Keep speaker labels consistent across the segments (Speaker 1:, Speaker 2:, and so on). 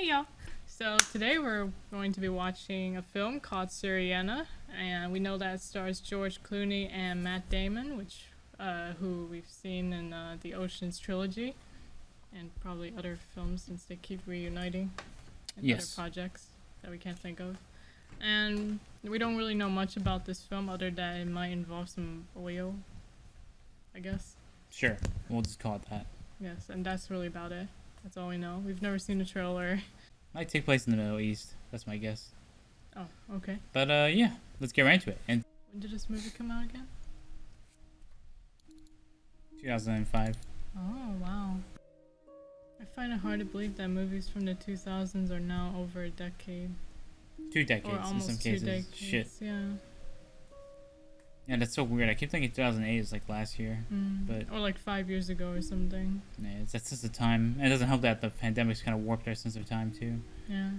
Speaker 1: Hey y'all! So today we're going to be watching a film called Syriana, and we know that it stars George Clooney and Matt Damon, who we've seen in the Ocean's trilogy, and probably other films since they keep reuniting in other projects that we can't think of. And we don't really know much about this film other than it might involve some oil, I guess.
Speaker 2: Sure, we'll just call it that.
Speaker 1: Yes, and that's really about it. That's all we know. We've never seen a trailer.
Speaker 2: Might take place in the Middle East. That's my guess.
Speaker 1: Oh, okay.
Speaker 2: But yeah, let's get right into it. And
Speaker 1: When did this movie come out again?
Speaker 2: 2005.
Speaker 1: Oh, wow. I find it hard to believe that movies from the 2000s are now over a decade.
Speaker 2: 2 decades
Speaker 1: Or almost
Speaker 2: in some
Speaker 1: 2
Speaker 2: cases.
Speaker 1: decades.
Speaker 2: Shit.
Speaker 1: Yeah.
Speaker 2: Yeah, that's so weird. I keep thinking 2008 is like last year. But
Speaker 1: or like 5 years ago or something.
Speaker 2: yeah, that's just the time. It doesn't help that the pandemic's kind of warped our sense of time too.
Speaker 1: Yeah.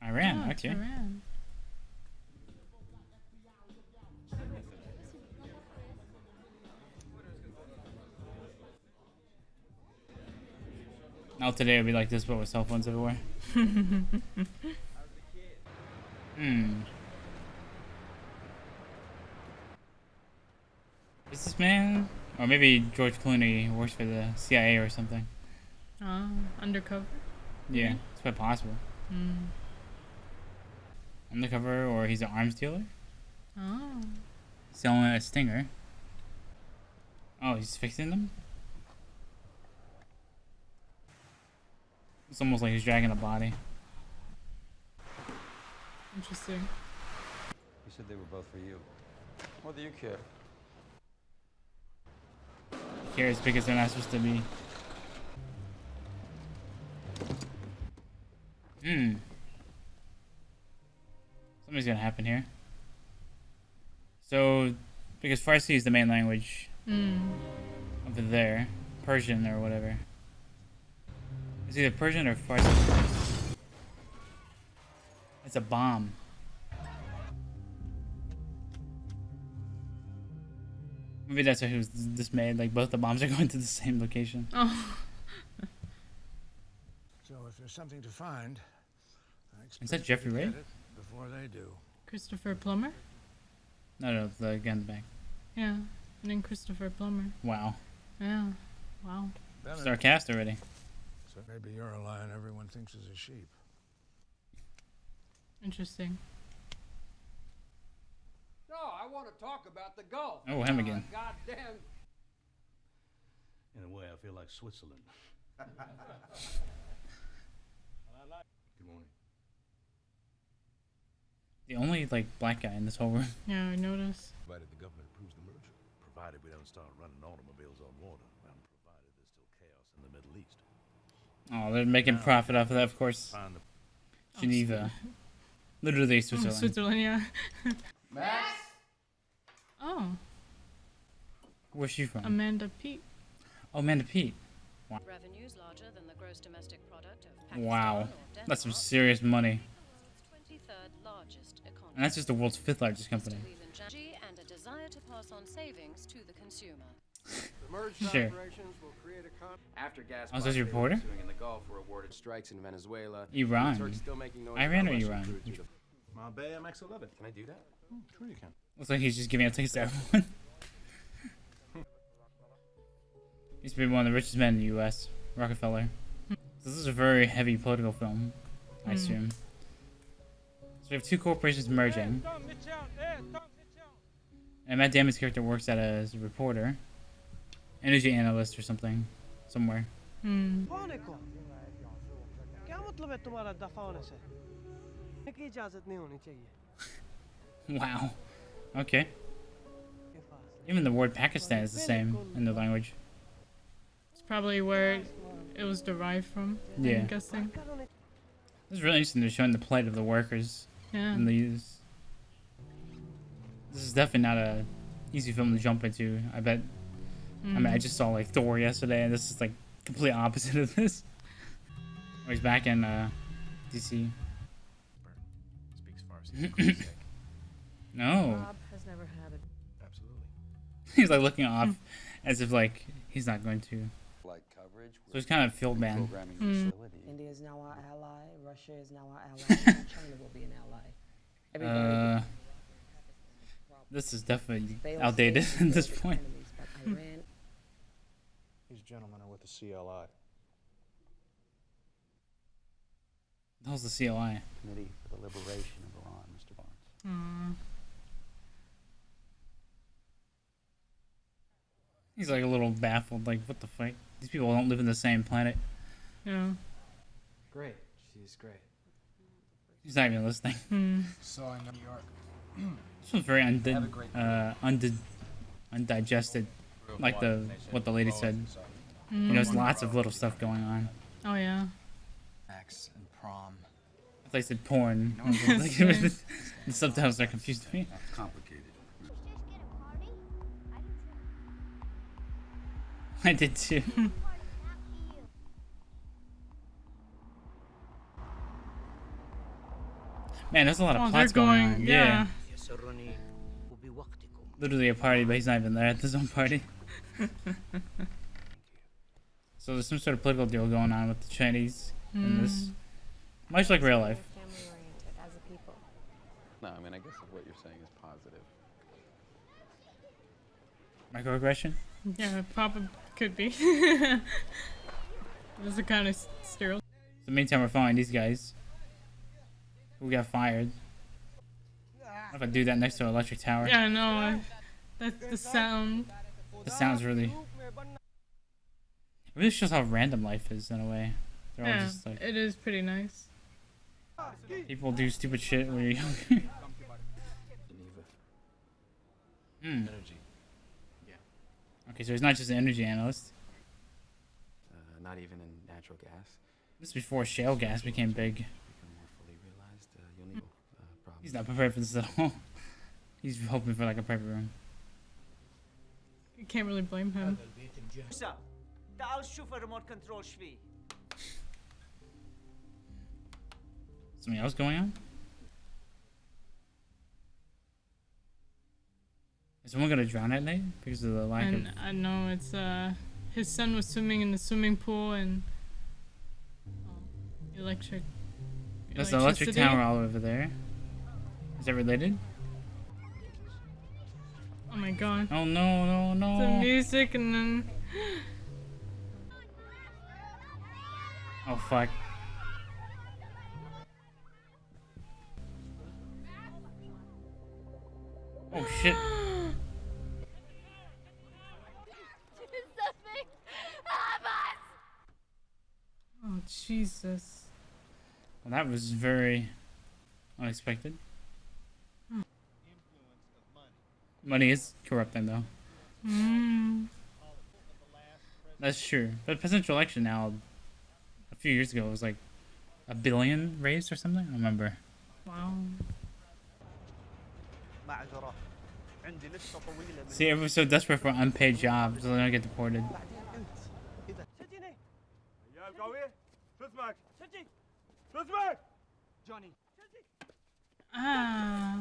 Speaker 2: Iran, okay.
Speaker 1: Iran.
Speaker 2: Now today it'll be like this, but with cell phones everywhere. Is this man? Or maybe George Clooney works for the CIA or something.
Speaker 1: Oh, undercover?
Speaker 2: Yeah, it's quite possible. Undercover, or he's an arms dealer?
Speaker 1: Oh.
Speaker 2: Selling a stinger. Oh, he's fixing them? It's almost like he's dragging a body.
Speaker 1: Interesting.
Speaker 3: You said they were both for you. What do you care?
Speaker 2: He cares because they're not supposed to be. Something's gonna happen here. So, because Farsi is the main language over there, Persian or whatever. It's either Persian or Farsi. It's a bomb. Maybe that's why he was dismayed. Like both the bombs are going to the same location.
Speaker 1: Oh.
Speaker 4: So if there's something to find,
Speaker 2: Is that Jeffrey Wright?
Speaker 4: Before they do.
Speaker 1: Christopher Plummer?
Speaker 2: No, the guy in the back.
Speaker 1: Yeah. And then Christopher Plummer.
Speaker 2: Wow.
Speaker 1: Yeah. Wow.
Speaker 2: Star cast already.
Speaker 4: So maybe you're a lion everyone thinks is a sheep.
Speaker 1: Interesting.
Speaker 3: No, I want to talk about the Gulf.
Speaker 2: Oh, him again.
Speaker 3: Goddamn.
Speaker 5: In a way, I feel like Switzerland. Good morning.
Speaker 2: The only like black guy in this whole room.
Speaker 1: Yeah, I noticed.
Speaker 5: Provided the government approves the merger. Provided we don't start running automobiles on water. And provided there's still chaos in the Middle East.
Speaker 2: Oh, they're making profit off of that, of course.
Speaker 5: Find the
Speaker 2: Geneva. Literally Switzerland.
Speaker 1: Switzerland, yeah.
Speaker 3: Max?
Speaker 1: Oh,
Speaker 2: Where's she from?
Speaker 1: Amanda Peet.
Speaker 2: Oh, Amanda Pete.
Speaker 6: Revenues larger than the gross domestic product of Pakistan
Speaker 2: Wow.
Speaker 6: or
Speaker 2: That's some
Speaker 6: Denmark.
Speaker 2: serious money.
Speaker 6: It's its 23rd largest economy.
Speaker 2: And that's just the world's 5th largest company.
Speaker 6: And a desire to pass on savings to the consumer.
Speaker 3: The merged
Speaker 2: Sure.
Speaker 3: operations will create a after gas
Speaker 2: Oh, is this a reporter?
Speaker 3: in the Gulf were awarded strikes in Venezuela.
Speaker 2: Iran.
Speaker 3: Turkey's still making noise
Speaker 2: Iran
Speaker 3: about
Speaker 2: or
Speaker 3: Russian
Speaker 2: Iran?
Speaker 3: crude through the-
Speaker 5: My Bay MX-11.
Speaker 3: Can I do that?
Speaker 5: Sure you can.
Speaker 2: Looks like he's just giving out tickets to everyone. He's been one of the richest men in the U.S. Rockefeller. This is a very heavy political film, I assume. So we have two corporations merging. And Matt Damon's character works as a reporter. Energy analyst or something. Somewhere.
Speaker 7: कौन है कौन? क्या मतलब है तुम्हारा दफा होने से? की इजाजत नहीं होनी चाहिए।
Speaker 2: Wow. Okay. Even the word Pakistan is the same in the language.
Speaker 1: It's probably where it was derived from,
Speaker 2: Yeah.
Speaker 1: I'm guessing.
Speaker 2: This is really interesting. They're showing the plight of the workers
Speaker 1: Yeah.
Speaker 2: in these. This is definitely not a easy film to jump into, I bet. I mean, I just saw like Thor yesterday, and this is like complete opposite of this. Oh, he's back in DC.
Speaker 5: Speaks Farsi.
Speaker 2: No.
Speaker 8: Bob has never had a
Speaker 5: Absolutely.
Speaker 2: He's like looking off as if like he's not going to.
Speaker 3: Like coverage.
Speaker 2: So he's kind of field man.
Speaker 3: Programming facility.
Speaker 8: India is now our ally. Russia is now our ally. And China will be an ally. Everybody.
Speaker 2: This is definitely
Speaker 8: Failed
Speaker 2: outdated
Speaker 8: states
Speaker 2: at
Speaker 8: and
Speaker 2: this
Speaker 8: failed
Speaker 2: point.
Speaker 8: economies, but Iran
Speaker 9: These gentlemen are with the CLI.
Speaker 2: That was the CLI.
Speaker 3: Committee for the Liberation of Iran, Mr. Barnes.
Speaker 2: He's like a little baffled, like, what the fuck? These people don't live in the same planet.
Speaker 1: Yeah.
Speaker 10: Great. She's great.
Speaker 2: He's not even listening.
Speaker 9: So I know New York.
Speaker 2: This was very undigested, like what the lady said. You know, there's lots of little stuff going on.
Speaker 1: Oh yeah.
Speaker 10: Max and prom.
Speaker 2: I thought they said porn. The subtitles are confused me.
Speaker 3: That's complicated.
Speaker 2: I did too. Man, there's a lot of plots going on. Yeah. Literally a party, but he's not even there at his own party. So there's some sort of political deal going on with the Chinese in this. Much like real life.
Speaker 3: No, I mean, I guess what you're saying is positive.
Speaker 2: Microaggression?
Speaker 1: Yeah, probably could be. This is kind of sterile.
Speaker 2: So meantime, we're following these guys who got fired. What if I do that next to an electric tower?
Speaker 1: Yeah, I know. That's the sound.
Speaker 2: The sound's really... It really shows how random life is in a way. They're all
Speaker 1: Yeah,
Speaker 2: just like...
Speaker 1: it is pretty nice.
Speaker 2: People do stupid shit when you're younger.
Speaker 10: Energy.
Speaker 2: Okay, so he's not just an energy analyst.
Speaker 10: Not even in natural gas.
Speaker 2: This is before shale gas became big.
Speaker 10: Become more fully realized. You'll need problems.
Speaker 2: He's not prepared for this at all. He's hoping for like a private room.
Speaker 1: You can't really blame him.
Speaker 2: Something else going on? Is someone gonna drown at night because of the lack of...
Speaker 1: And I know it's his son was swimming in the swimming pool and electric.
Speaker 2: That's the electric
Speaker 1: electricity.
Speaker 2: tower all over there. Is that related?
Speaker 1: Oh my god.
Speaker 2: Oh no, no,
Speaker 1: The
Speaker 2: no.
Speaker 1: music and then
Speaker 2: Oh fuck. Oh shit.
Speaker 1: oh Jesus.
Speaker 2: Well, that was very unexpected. Money is corrupting though. That's true. But presidential election now, a few years ago, it was like $1 billion raised or something. I don't remember.
Speaker 1: Wow.
Speaker 2: See, everyone's so desperate for unpaid jobs, so they don't get deported.
Speaker 1: Ah.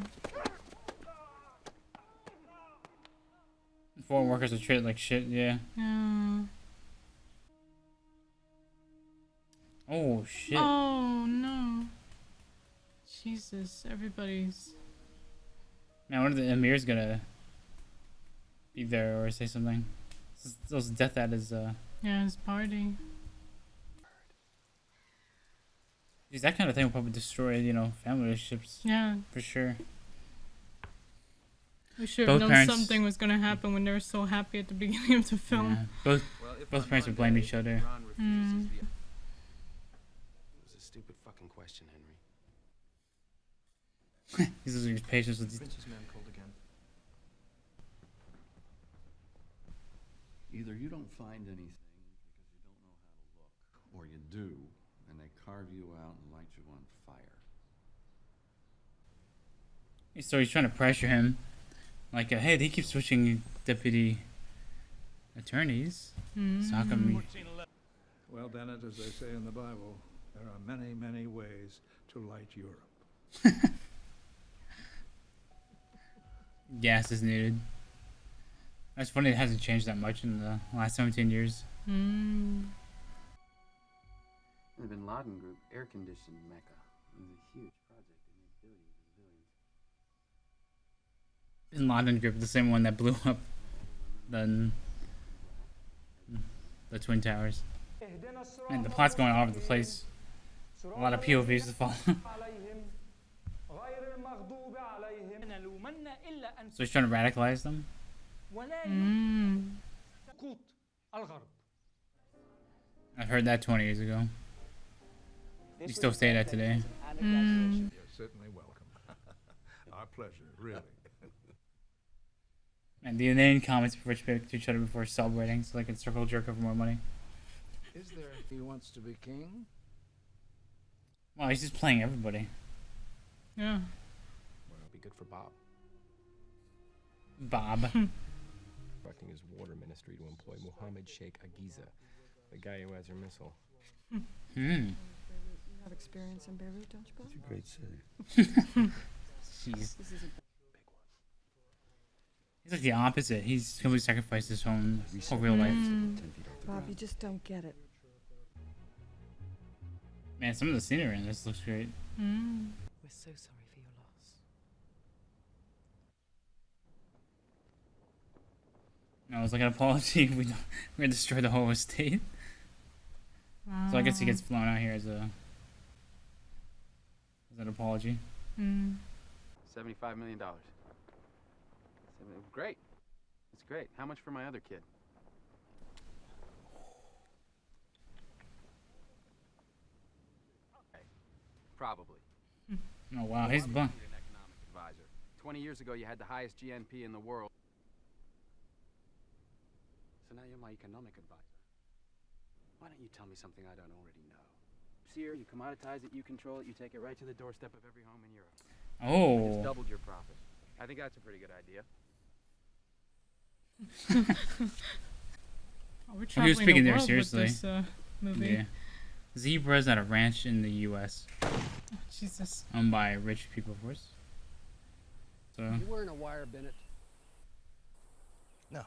Speaker 2: Foreign workers are treated like shit, yeah.
Speaker 1: Yeah.
Speaker 2: Oh shit.
Speaker 1: Oh no. Jesus, everybody's.
Speaker 2: Man, I wonder if the Emir's gonna be there or say something. Those death at his,
Speaker 1: Yeah, his party.
Speaker 2: Geez, that kind of thing will probably destroy, you know, family relationships.
Speaker 1: Yeah.
Speaker 2: For sure.
Speaker 1: We should
Speaker 2: Both
Speaker 1: have known
Speaker 2: parents-
Speaker 1: something was gonna happen when they were so happy at the beginning of the film.
Speaker 2: Yeah. Both parents would blame each other.
Speaker 5: It was a stupid fucking question, Henry.
Speaker 2: He's losing his patience with these.
Speaker 10: Princess man cold again.
Speaker 3: Either you don't find anything because you don't know how to look, or you do, and they carve you out and light you on fire.
Speaker 2: So he's trying to pressure him. Like, hey, they keep switching deputy attorneys. So how come
Speaker 4: Well, Bennett, as they say in the Bible, there are many, many ways to light Europe.
Speaker 2: gas is needed? That's funny, it hasn't changed that much in the last 17 years.
Speaker 10: bin Laden Group air-conditioned Mecca. It was a huge project. They made billions and billions.
Speaker 2: Bin Laden Group, the same one that blew up the Twin Towers. And the plot's going all over the place. A lot of POVs to follow. So he's trying to radicalize them? I've heard that 20 years ago. You still say that today.
Speaker 4: You're certainly welcome. Our pleasure, really.
Speaker 2: And the inane comments rich people to each other before celebrating so they can circle jerk over more money.
Speaker 9: Is there he wants to be king?
Speaker 2: Well, he's just playing everybody.
Speaker 1: Yeah.
Speaker 10: Well, it'd be good for Bob.
Speaker 2: Bob.
Speaker 10: Directing his water ministry to employ Mohammed Sheikh Agiza, the guy who has your missile.
Speaker 8: You have experience in Beirut, don't you, Bob?
Speaker 3: It's a great city.
Speaker 2: Jeez.
Speaker 8: This is a
Speaker 2: He's like the opposite. He's completely sacrificed his own whole real life.
Speaker 8: Bob, you just don't get it.
Speaker 2: Man, some of the scenery in this looks great.
Speaker 8: We're so sorry for your loss.
Speaker 2: No, it's like an apology. We're gonna destroy the whole estate. So I guess he gets flown out here as an apology.
Speaker 10: $75 million. Great. It's great. How much for my other kid? Okay. Probably.
Speaker 2: Oh wow, he's bunk.
Speaker 10: You need an economic advisor. 20 years ago, you had the highest GNP in the world. So now you're my economic advisor. Why don't you tell me something I don't already know? Here, you commoditize it, you control it, you take it right to the doorstep of every home in Europe.
Speaker 2: Oh.
Speaker 10: It's doubled your profit. I think that's a pretty good idea.
Speaker 1: We're
Speaker 2: He was
Speaker 1: traveling
Speaker 2: speaking
Speaker 1: the
Speaker 2: there
Speaker 1: world
Speaker 2: seriously.
Speaker 1: with this movie.
Speaker 2: Yeah. Zebras at a ranch in the U.S.
Speaker 1: Oh, Jesus.
Speaker 2: owned by rich people, of course. So.
Speaker 7: You wearing a wire, Bennett?
Speaker 9: No.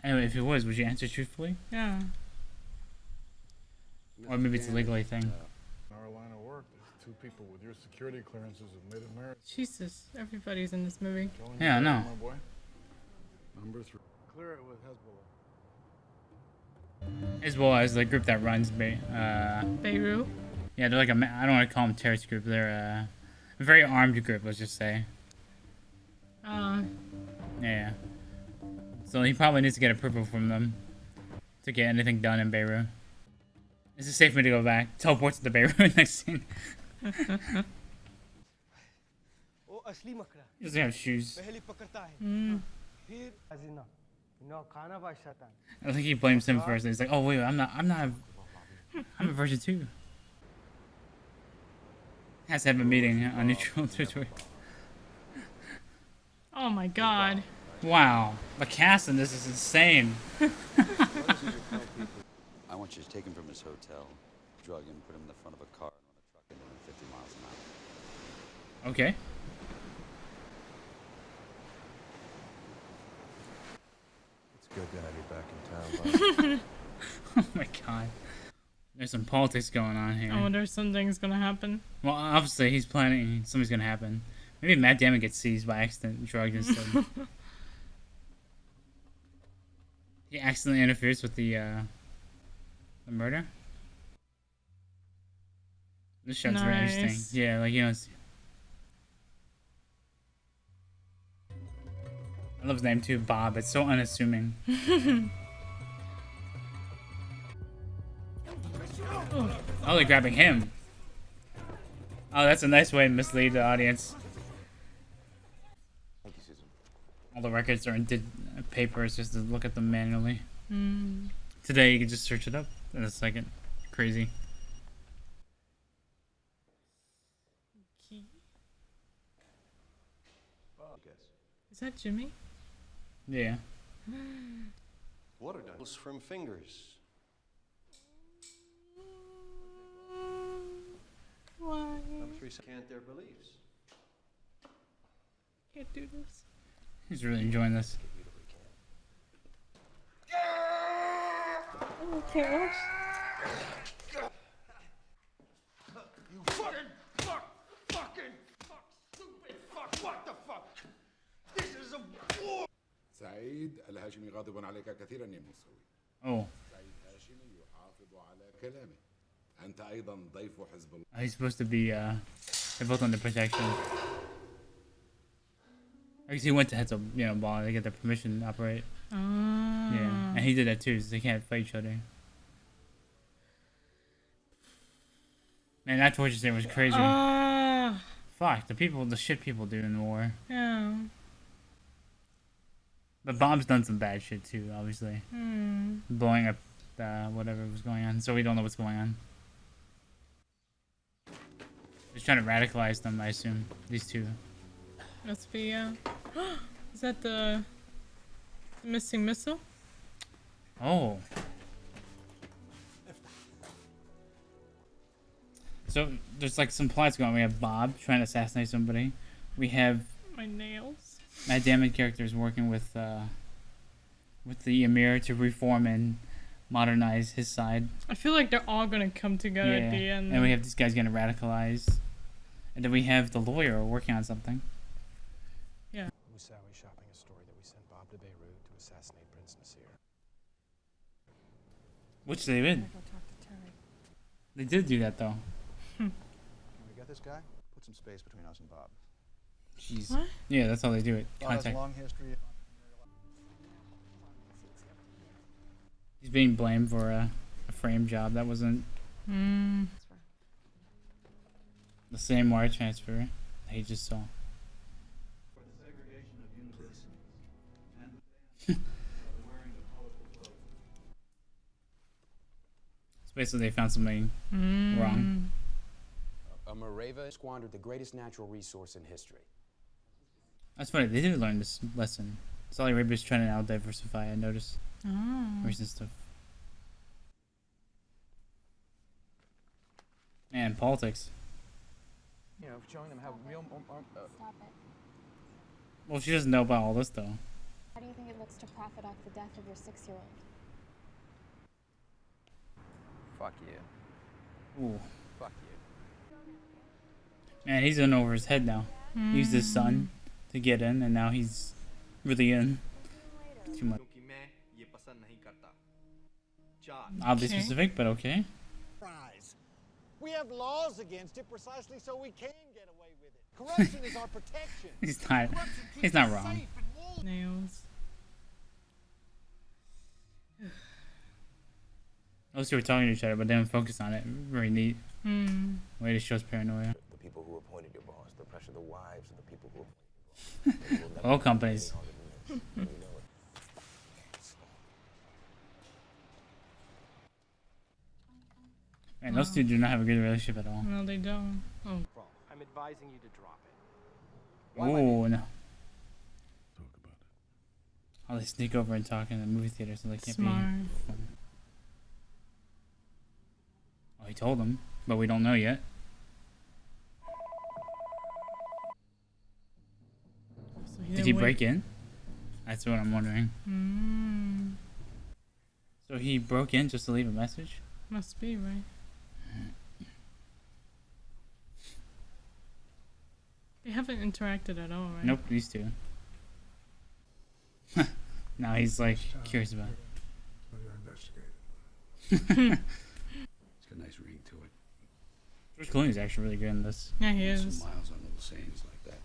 Speaker 2: Anyway, if it was, would you answer truthfully?
Speaker 1: Yeah.
Speaker 2: Or maybe it's a legally thing.
Speaker 9: In our line of work, there's 2 people with your security clearances have made it married.
Speaker 1: Jesus. Everybody's in this movie.
Speaker 2: Yeah, I know.
Speaker 9: My boy.
Speaker 3: Number 3.
Speaker 9: Clear it with Hezbollah.
Speaker 2: Hezbollah is the group that runs
Speaker 1: Beirut.
Speaker 2: yeah, they're like I don't want to call them a terrorist group. They're a very armed group, let's just say. Yeah. So he probably needs to get approval from them to get anything done in Beirut. Is it safe for me to go back? Teleport to the Beirut next scene. He doesn't have shoes. I think he blames him first. He's like, "Oh wait, I'm a virgin too." Has to have a meeting on neutral territory.
Speaker 1: Oh my God.
Speaker 2: Wow, the cast in this is insane.
Speaker 3: I want you to take him from his hotel, drug him, put him in the front of a car, and run a truck into him 50 miles an hour.
Speaker 2: Okay.
Speaker 5: It's good to have you back in town, bud.
Speaker 2: Oh my God. There's some politics going on here.
Speaker 1: I wonder if something's gonna happen.
Speaker 2: Well, obviously he's planning something's gonna happen. Maybe Matt Damon gets seized by accident and drugged instead. He accidentally interferes with the murder. This shot's very
Speaker 1: Nice.
Speaker 2: interesting. Yeah, like, you know, I love his name too, Bob. It's so unassuming. Oh, they're grabbing him. Oh, that's a nice way to mislead the audience.
Speaker 10: Thank you, Susan.
Speaker 2: All the records are in papers just to look at them manually. Today you can just search it up in a second. Crazy.
Speaker 1: Is that Jimmy?
Speaker 2: Yeah.
Speaker 3: Water does from fingers.
Speaker 1: Why?
Speaker 3: Number 3 can't their beliefs.
Speaker 1: Can't do this.
Speaker 2: He's really enjoying this.
Speaker 1: Oh gosh.
Speaker 11: هاشمي غاضب عليك كثيرا يا موسوي.
Speaker 2: Oh,
Speaker 11: سيد هاشمي يحافظ على كلامه. أنت أيضا ضيف حزب الله.
Speaker 2: he's supposed to be they're both under protection. I guess he went to heads up, ball. They get their permission to operate.
Speaker 1: Ah.
Speaker 2: Yeah, and he did that too, so they can't fight each other. Man, that torture scene was crazy.
Speaker 1: Ah.
Speaker 2: Fuck, the shit people do in war.
Speaker 1: Yeah.
Speaker 2: But Bob's done some bad shit too, obviously.
Speaker 1: Hmm.
Speaker 2: Blowing up whatever was going on, so we don't know what's going on. Just trying to radicalize them, I assume. These two.
Speaker 1: Must be, is that the missing missile?
Speaker 2: Oh. So there's like some plots going on. We have Bob trying to assassinate somebody. We have
Speaker 1: My nails.
Speaker 2: Matt Damon characters working with the Emir to reform and modernize his side.
Speaker 1: I feel like they're all gonna come together at the end.
Speaker 2: And we have these guys getting radicalized. And then we have the lawyer working on something.
Speaker 1: Yeah.
Speaker 10: Musawi shopping a story that we sent Bob to Beirut to assassinate Prince Nasir.
Speaker 2: Which they did.
Speaker 8: Go talk to Terry.
Speaker 2: They did do that though.
Speaker 12: Can we get this guy? Put some space between us and Bob.
Speaker 2: Jeez.
Speaker 1: What?
Speaker 2: Yeah, that's how they do it.
Speaker 12: Bob has a
Speaker 2: Contact.
Speaker 12: long history of
Speaker 2: He's being blamed for a frame job that wasn't
Speaker 1: Hmm.
Speaker 2: the same wire transfer that he just saw.
Speaker 4: For the segregation of universities and the ban of wearing the colorful clothing.
Speaker 2: So basically they found something wrong.
Speaker 10: Mareva squandered the greatest natural resource in history.
Speaker 2: That's funny, they did learn this lesson. Saudi Arabia's trying to now diversify, I noticed.
Speaker 1: Oh.
Speaker 2: Recent stuff. Man, politics.
Speaker 10: You know, showing them how real.
Speaker 13: Stop it.
Speaker 2: Well, she doesn't know about all this though.
Speaker 13: How do you think it looks to profit off the death of your 6-year-old?
Speaker 10: Fuck you.
Speaker 2: Ooh.
Speaker 10: Fuck you.
Speaker 2: Man, he's in over his head now. He used his son to get in, and now he's really in. Too much. Oddly
Speaker 1: Okay.
Speaker 2: specific, but okay.
Speaker 14: We have laws against it precisely so we can get away with it. Corruption is our protection.
Speaker 2: He's not wrong.
Speaker 1: Nails.
Speaker 2: Those two were talking to each other, but they didn't focus on it. Very neat.
Speaker 1: Hmm.
Speaker 2: Way to show paranoia.
Speaker 5: The people who appointed your boss, the pressure of the wives of the people who appointed your boss.
Speaker 2: All companies. And those two do not have a good relationship at all.
Speaker 1: No, they don't. Oh.
Speaker 10: I'm advising you to drop it.
Speaker 2: Oh no. Oh, they sneak over and talk in the movie theater so they can't
Speaker 1: Smart.
Speaker 2: be here. Oh, he told them, but we don't know yet.
Speaker 1: So
Speaker 2: Did
Speaker 1: didn't
Speaker 2: he
Speaker 1: wait.
Speaker 2: break in? That's what I'm wondering.
Speaker 1: Hmm.
Speaker 2: So he broke in just to leave a message?
Speaker 1: Must be, right? They haven't interacted at all, right?
Speaker 2: Nope, these two. Now he's like curious about it.
Speaker 3: It's got a nice ring to it.
Speaker 2: George Clooney's actually really good in this.
Speaker 1: Yeah, he
Speaker 3: Some
Speaker 1: is.
Speaker 3: miles on little sayings like that.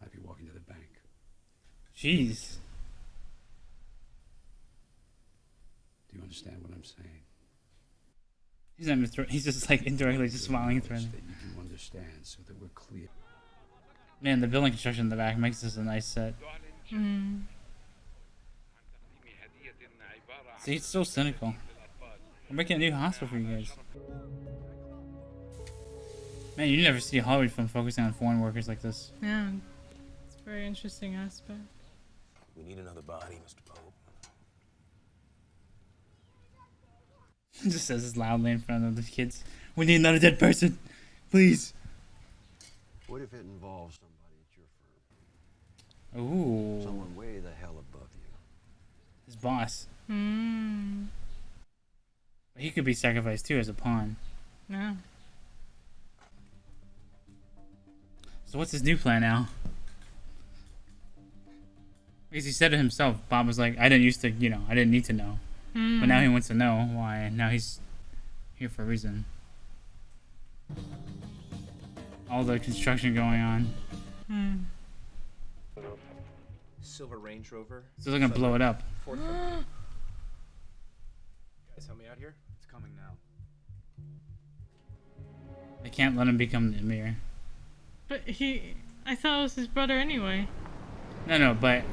Speaker 3: Might be walking to the bank.
Speaker 2: Jeez.
Speaker 3: Do you understand what I'm saying?
Speaker 2: He's not even he's just like indirectly just smiling and
Speaker 3: Knowledge
Speaker 2: threatening.
Speaker 3: that you do understand so that we're clear.
Speaker 2: Man, the building construction in the back makes this a nice set.
Speaker 1: Hmm.
Speaker 2: See, it's so cynical. We're making a new hospital for you guys. Man, you never see a Hollywood film focusing on foreign workers like this.
Speaker 1: Yeah. It's a very interesting aspect.
Speaker 5: We need another body, Mr. Pope.
Speaker 2: Just says this loudly in front of the kids. We need another dead person. Please.
Speaker 15: What if it involves somebody at your firm?
Speaker 2: Ooh.
Speaker 15: Someone way the hell above you.
Speaker 2: His boss.
Speaker 1: Hmm.
Speaker 2: But he could be sacrificed too as a pawn.
Speaker 1: Yeah.
Speaker 2: So what's his new plan now? Because he said it himself. Bob was like, I didn't used to, I didn't need to know. But now he wants to know why, and now he's here for a reason. All the construction going on.
Speaker 16: Silver Range Rover.
Speaker 2: So they're gonna blow it up.
Speaker 10: Guys, help me out here. It's coming now.
Speaker 2: They can't let him become the Emir.
Speaker 1: But I thought it was his brother anyway.
Speaker 2: No, but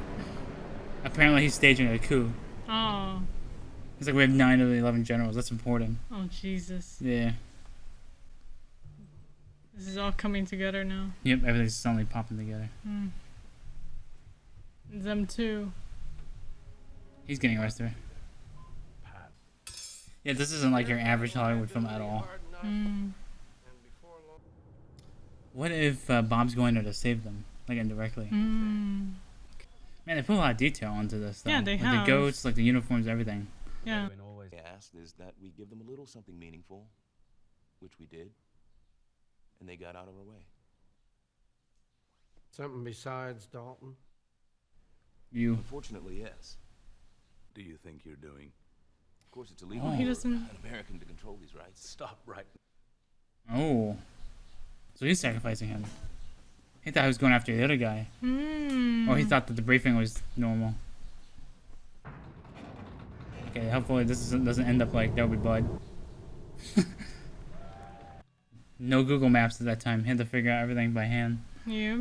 Speaker 2: apparently he's staging a coup.
Speaker 1: Oh.
Speaker 2: It's like we have 9 of the 11 generals. That's important.
Speaker 1: Oh, Jesus.
Speaker 2: Yeah.
Speaker 1: This is all coming together now.
Speaker 2: Yep, everything's suddenly popping together.
Speaker 1: Them too.
Speaker 2: He's getting arrested. Yeah, this isn't like your average Hollywood film at all. What if Bob's going there to save them, like indirectly? Man, they put a lot of detail into this. Though.
Speaker 1: Yeah, they
Speaker 2: like
Speaker 1: have.
Speaker 2: The goats, like the uniforms, everything.
Speaker 1: Yeah.
Speaker 5: Always asked is that we give them a little something meaningful, which we did, and they got out of our way.
Speaker 7: Something besides Dalton?
Speaker 2: You.
Speaker 5: Unfortunately, yes. Do you think you're doing? Of course, it's illegal
Speaker 1: Oh, he
Speaker 5: for
Speaker 1: doesn't-
Speaker 5: an American to control these rights. Stop right.
Speaker 2: Oh. So he's sacrificing him. He thought he was going after the other guy. Or he thought that the briefing was normal. Okay, hopefully this doesn't end up like there'll be blood. No Google Maps at that time. He had to figure out everything by hand.
Speaker 1: Yeah.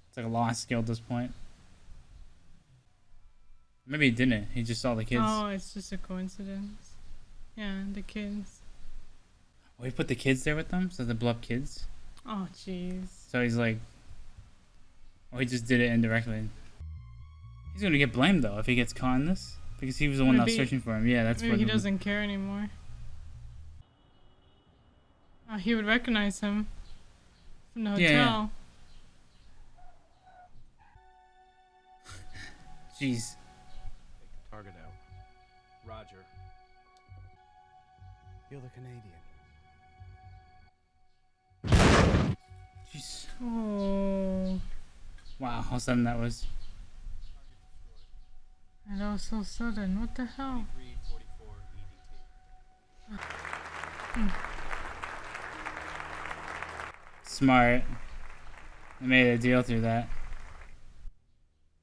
Speaker 2: It's like a lost skill at this point. Maybe he didn't. He just saw the kids.
Speaker 1: Oh, it's just a coincidence. Yeah, the kids.
Speaker 2: Oh, he put the kids there with them? So they blow up kids?
Speaker 1: Oh, jeez.
Speaker 2: So he's like... Oh, he just did it indirectly. He's gonna get blamed, though, if he gets caught in this. Because he was the one that was searching for him. Yeah, that's
Speaker 1: maybe
Speaker 2: what...
Speaker 1: he doesn't care anymore. Oh, he would recognize him from the hotel.
Speaker 2: Yeah. Jeez.
Speaker 10: Target out. Roger.
Speaker 12: You're the Canadian.
Speaker 2: Jeez.
Speaker 1: Oh.
Speaker 2: Wow, how sudden that was.
Speaker 1: And that was so sudden. What the hell?
Speaker 2: Smart. They made a deal through that.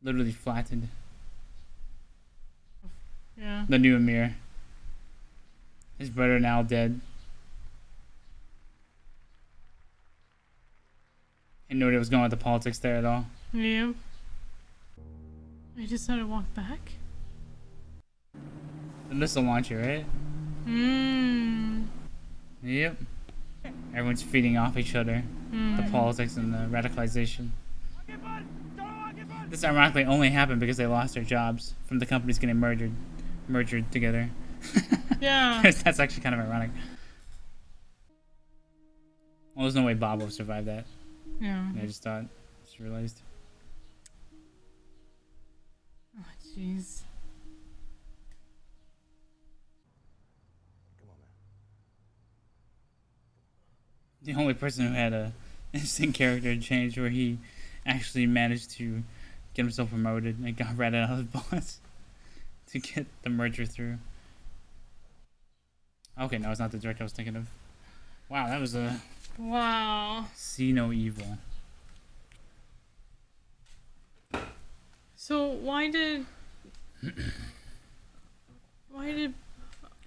Speaker 2: Literally flattened.
Speaker 1: Yeah.
Speaker 2: The new Emir. His brother now dead. He knew what was going with the politics there at all.
Speaker 1: Yeah. I just had to walk back?
Speaker 2: The missile launcher, right? Yep. Everyone's feeding off each other. The politics and the radicalization. This ironically only happened because they lost their jobs from the companies getting merged together.
Speaker 1: Yeah.
Speaker 2: That's actually kind of ironic. Well, there's no way Bob will survive that.
Speaker 1: Yeah.
Speaker 2: I just realized.
Speaker 1: Oh, jeez.
Speaker 2: The only person who had a interesting character change where he actually managed to get himself promoted and got ratted out of his boss to get the merger through. Okay, no, it's not the director I was thinking of. Wow, that was a...
Speaker 1: Wow.
Speaker 2: See no evil.
Speaker 1: So why did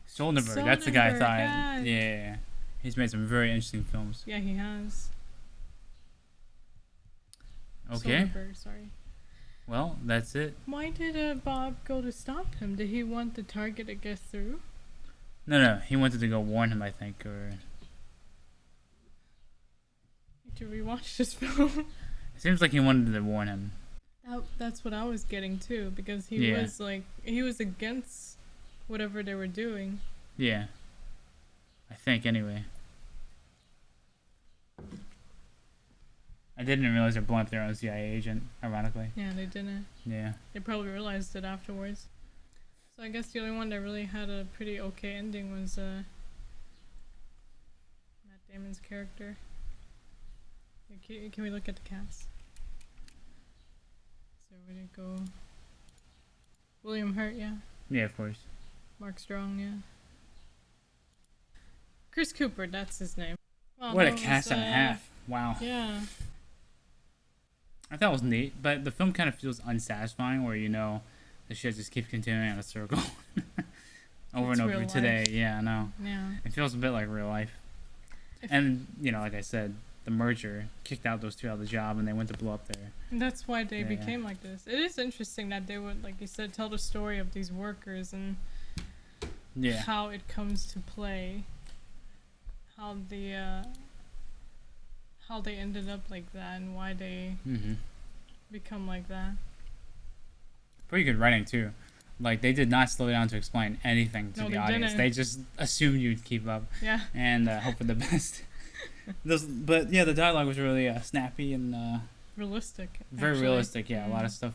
Speaker 2: Soderbergh, that's the guy I thought.
Speaker 1: Soderbergh,
Speaker 2: Yeah. He's made some very interesting films.
Speaker 1: Yeah, he has.
Speaker 2: Okay.
Speaker 1: Soderbergh, sorry.
Speaker 2: Well, that's it.
Speaker 1: Why did Bob go to stop him? Did he want the target to get through?
Speaker 2: No, he wanted to go warn him, I think, or...
Speaker 1: To rewatch this film.
Speaker 2: It seems like he wanted to warn him.
Speaker 1: That's what I was getting too, because he was against whatever they were doing.
Speaker 2: Yeah. I think, anyway. I didn't realize they're blowing up their own CIA agent, ironically.
Speaker 1: Yeah, they didn't.
Speaker 2: Yeah.
Speaker 1: They probably realized it afterwards. So I guess the only one that really had a pretty okay ending was Matt Damon's character. Can we look at the cast? So where did it go? William Hurt, yeah.
Speaker 2: Yeah, of course.
Speaker 1: Mark Strong, yeah. Chris Cooper, that's his name. Well,
Speaker 2: What a
Speaker 1: that
Speaker 2: cast
Speaker 1: was,
Speaker 2: and a half. Wow.
Speaker 1: Yeah.
Speaker 2: I thought it was neat, but the film kind of feels unsatisfying where, you know, the shit just keeps continuing in a circle. Over
Speaker 1: It's
Speaker 2: and over
Speaker 1: real
Speaker 2: today.
Speaker 1: life.
Speaker 2: Yeah, I know.
Speaker 1: Yeah.
Speaker 2: It feels a bit like real life. And, you know, like I said, the merger kicked out those two out of the job and they went to blow up there.
Speaker 1: And that's why they
Speaker 2: Yeah.
Speaker 1: became like this. It is interesting that they would, like you said, tell the story of these workers and
Speaker 2: Yeah.
Speaker 1: how it comes to play. How they ended up like that and why they become like that.
Speaker 2: Pretty good writing, too. Like, they did not slow down to explain anything to
Speaker 1: No,
Speaker 2: the
Speaker 1: they
Speaker 2: audience.
Speaker 1: didn't.
Speaker 2: They just assumed you'd keep up.
Speaker 1: Yeah.
Speaker 2: And hope for the best. But, yeah, the dialogue was really snappy and
Speaker 1: Realistic.
Speaker 2: very
Speaker 1: actually.
Speaker 2: realistic. Yeah, a lot of stuff.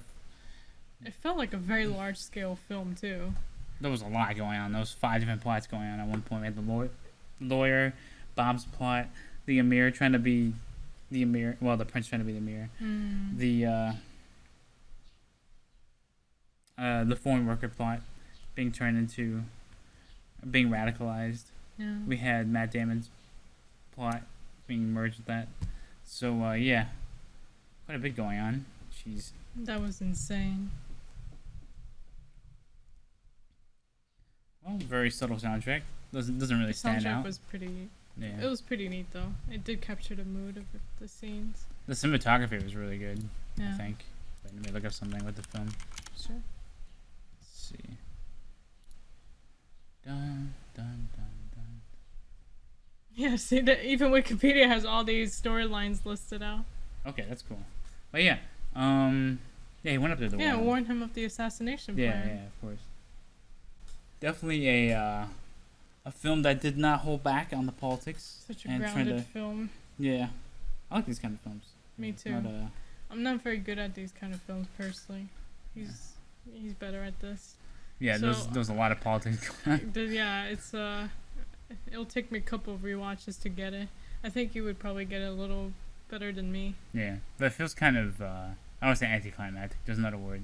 Speaker 1: It felt like a very large scale film too.
Speaker 2: There was a lot going on. There was 5 different plots going on at one point. We had the lawyer, Bob's plot, the Emir trying to be the Emir. Well, the prince trying to be the Emir. The foreign worker plot being turned into being radicalized.
Speaker 1: Yeah.
Speaker 2: We had Matt Damon's plot being merged with that. So yeah, quite a bit going on. Jeez.
Speaker 1: That was insane.
Speaker 2: Well, very subtle soundtrack. Doesn't really
Speaker 1: The
Speaker 2: stand
Speaker 1: soundtrack
Speaker 2: out.
Speaker 1: was pretty.
Speaker 2: Yeah.
Speaker 1: It was pretty neat though. It did capture the mood of the scenes.
Speaker 2: The cinematography was really good.
Speaker 1: Yeah.
Speaker 2: I think. Wait, let me look up something with the film.
Speaker 1: Sure.
Speaker 2: Let's see. Dun dun dun dun.
Speaker 1: Yeah, see that even Wikipedia has all these storylines listed out.
Speaker 2: Okay, that's cool. But yeah, yeah, he went up there to
Speaker 1: Yeah,
Speaker 2: warn him.
Speaker 1: warn him of the assassination
Speaker 2: Yeah,
Speaker 1: plan.
Speaker 2: yeah, of course. Definitely a film that did not hold back on the politics.
Speaker 1: Such a
Speaker 2: and tried
Speaker 1: grounded
Speaker 2: to-
Speaker 1: film.
Speaker 2: Yeah, I like these kind of films.
Speaker 1: Me
Speaker 2: It's
Speaker 1: too.
Speaker 2: not a-
Speaker 1: I'm not very good at these kind of films personally. He's better at this.
Speaker 2: yeah,
Speaker 1: So,
Speaker 2: there's a lot of politics going on.
Speaker 1: Yeah, it's it'll take me a couple of rewatches to get it. I think you would probably get it a little better than me.
Speaker 2: Yeah, but it feels kind of I don't want to say anticlimactic. There's another word.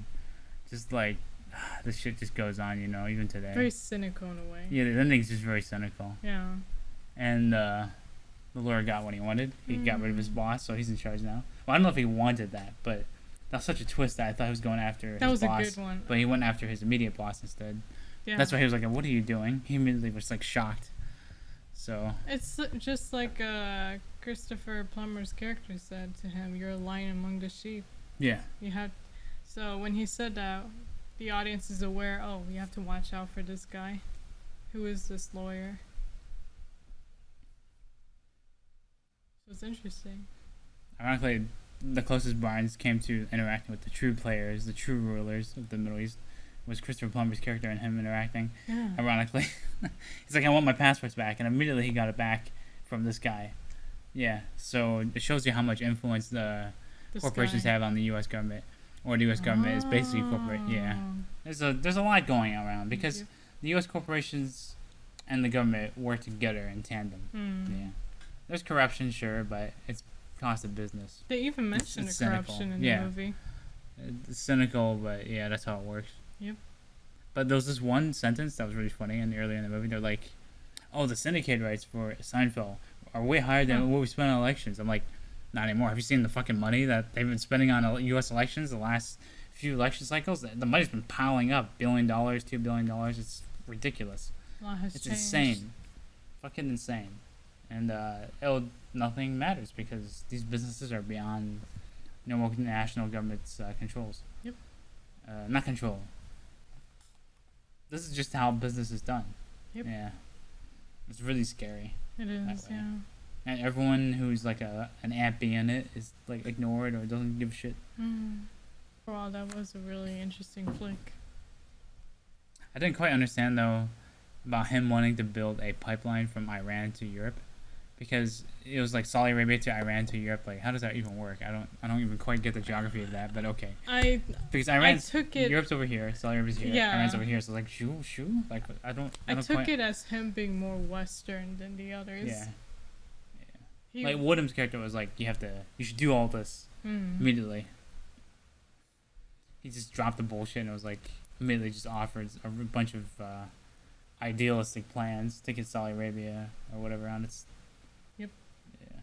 Speaker 2: Just like this shit just goes on, you know, even today.
Speaker 1: Very cynical in a way.
Speaker 2: Yeah, the ending's just very cynical.
Speaker 1: Yeah.
Speaker 2: And the lawyer got what he wanted. He got rid of his boss, so he's in charge now. Well, I don't know if he wanted that, but that's such a twist that I thought he was going after
Speaker 1: That
Speaker 2: his
Speaker 1: was a
Speaker 2: boss.
Speaker 1: good one.
Speaker 2: But he went after his immediate boss instead.
Speaker 1: Yeah.
Speaker 2: That's why he was like, "What are you doing?" He immediately was like shocked. So
Speaker 1: It's just like Christopher Plummer's character said to him, "You're a lion among the sheep."
Speaker 2: yeah,
Speaker 1: You have. So when he said that, the audience is aware. Oh, you have to watch out for this guy. Who is this lawyer? So it's interesting.
Speaker 2: ironically, the closest Barnes came to interacting with the true players, the true rulers of the Middle East, was Christopher Plummer's character and him interacting.
Speaker 1: Yeah.
Speaker 2: Ironically, he's like, "I want my passports back," and immediately he got it back from this guy. Yeah, so it shows you how much influence the
Speaker 1: This
Speaker 2: corporations
Speaker 1: guy.
Speaker 2: have on the U.S. government, or the U.S. government is basically corporate. Yeah, there's a lot going around because
Speaker 1: Yep.
Speaker 2: the U.S. corporations and the government work together in tandem. Yeah, there's corruption, sure, but it's cost of business.
Speaker 1: They even
Speaker 2: It's-
Speaker 1: mentioned
Speaker 2: it's
Speaker 1: the corruption in
Speaker 2: yeah.
Speaker 1: the movie.
Speaker 2: It's cynical, but yeah, that's how it works.
Speaker 1: Yep.
Speaker 2: But there was this one sentence that was really funny earlier in the movie. They're like, "Oh, the syndicate rates for Seinfeld are way higher than what we spend on elections." I'm like, not anymore. Have you seen the fucking money that they've been spending on U.S. elections the last few election cycles? The money's been piling up. $1 billion, $2 billion. It's ridiculous.
Speaker 1: A lot has
Speaker 2: It's
Speaker 1: changed.
Speaker 2: insane. Fucking insane. And nothing matters because these businesses are beyond national government's controls.
Speaker 1: Yep.
Speaker 2: Not control. This is just how business is done.
Speaker 1: Yep.
Speaker 2: Yeah. It's really scary.
Speaker 1: It
Speaker 2: that
Speaker 1: is,
Speaker 2: way.
Speaker 1: yeah.
Speaker 2: And everyone who's like an ampy in it is like ignored or doesn't give a shit.
Speaker 1: Overall, that was a really interesting flick.
Speaker 2: I didn't quite understand though about him wanting to build a pipeline from Iran to Europe, because it was like Saudi Arabia to Iran to Europe. Like, how does that even work? I don't even quite get the geography of that. But okay. Because Iran's
Speaker 1: took it-
Speaker 2: Europe's over here, Saudi Arabia's here,
Speaker 1: Yeah.
Speaker 2: Iran's over here. So like, shoo. Like, I don't
Speaker 1: took
Speaker 2: quite,
Speaker 1: it as him being more Western than the others.
Speaker 2: Yeah.
Speaker 1: He-
Speaker 2: Like Woodham's character was like, you should do all this
Speaker 1: Mm.
Speaker 2: immediately. he just dropped the bullshit and was like immediately just offered a bunch of idealistic plans to get Saudi Arabia or whatever on its.
Speaker 1: Yep.
Speaker 2: Yeah.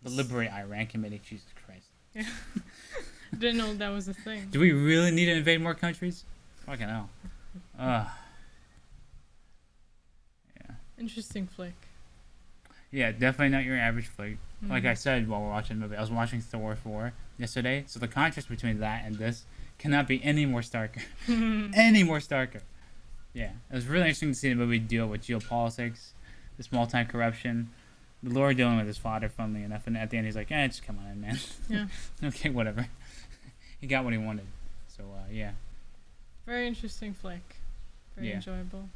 Speaker 2: The Liberate Iran Committee. Jesus Christ.
Speaker 1: Yeah. Didn't know that was a thing.
Speaker 2: Do we really need to invade more countries? Fucking hell. Yeah.
Speaker 1: Interesting flick.
Speaker 2: Yeah, definitely not your average flick. Like I
Speaker 1: Mhm.
Speaker 2: said while we're watching the movie, I was watching Thor 4 yesterday, so the contrast between that and this cannot be any more starker. Any more starker. Yeah, it was really interesting to see the movie deal with geopolitics, the small-time corruption, the Lord dealing with his father, funnily enough, and at the end he's like, just come on in, man.
Speaker 1: Yeah.
Speaker 2: Okay, whatever. He got what he wanted. So, yeah.
Speaker 1: Very interesting flick. Very
Speaker 2: Yeah.
Speaker 1: enjoyable.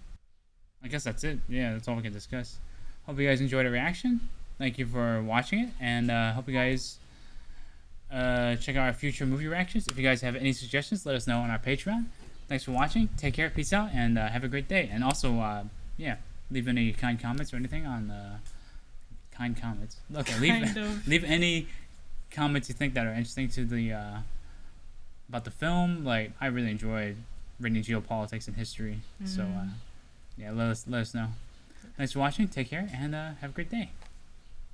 Speaker 2: I guess that's it. Yeah, that's all we can discuss. Hope you guys enjoyed the reaction. Thank you for watching it, and hope you guys check out our future movie reactions. If you guys have any suggestions, let us know on our Patreon. Thanks for watching. Take care. Peace out, and have a great day. And also, yeah, leave any kind comments or anything on kind comments. Okay, leave any comments you think that are interesting to the about the film. Like, I really enjoyed reading geopolitics and history. So, yeah, let us know. Thanks for watching. Take care, and have a great day.